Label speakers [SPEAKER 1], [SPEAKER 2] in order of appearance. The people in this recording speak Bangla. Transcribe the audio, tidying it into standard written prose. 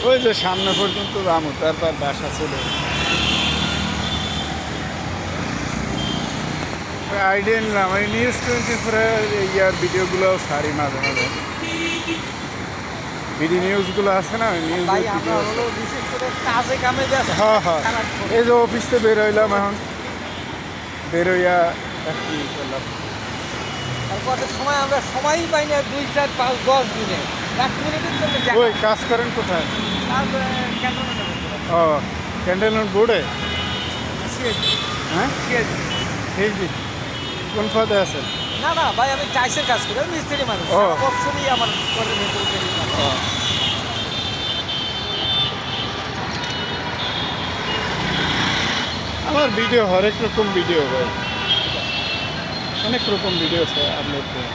[SPEAKER 1] ওই যে সামনে পর্যন্ত যাবো, তারপর বাসা চলে আইডিয়া নিলাম। এই নিউজ 24 ইয়ার ভিডিওগুলোও সারি মাঝে মাঝে, বিডি নিউজগুলো আছে না, ওই নিউজের
[SPEAKER 2] ভাই আমরা
[SPEAKER 1] ভিডিও আছে।
[SPEAKER 2] হলো বিশেষ করে কাজে কামে ব্যস্ত,
[SPEAKER 1] হ্যাঁ হ্যাঁ,
[SPEAKER 2] খারাপ করি।
[SPEAKER 1] এই যে অফিস থেকে বেরোইলাম এখন, বেরোইয়া একটু করলাম।
[SPEAKER 2] তারপরে সময় আমরা সময়ই পাই না 2, 4, 5, 10 দিনে 1 মিনিটের জন্য
[SPEAKER 1] ওই কাজ করেন কোথায়?
[SPEAKER 2] ক্যান্টনমেন্টে বসে
[SPEAKER 1] ও, ক্যান্ডেল বোর্ডে।
[SPEAKER 2] সিএসজি।
[SPEAKER 1] হ্যাঁ,
[SPEAKER 2] সিএসজি।
[SPEAKER 1] ঠিক জি। কোন পদে আছেন?
[SPEAKER 2] না না ভাই, আমি টাইসের কাজ করি, আমি মিস্ত্রি মানুষ।
[SPEAKER 1] ও।
[SPEAKER 2] বছরই আমার ঘরের ভেতরে বেরিয়ে যাবে।
[SPEAKER 1] ও, আমার ভিডিও হরেক রকম ভিডিও ভাই, অনেক রকম ভিডিও আছে আপলোড করি।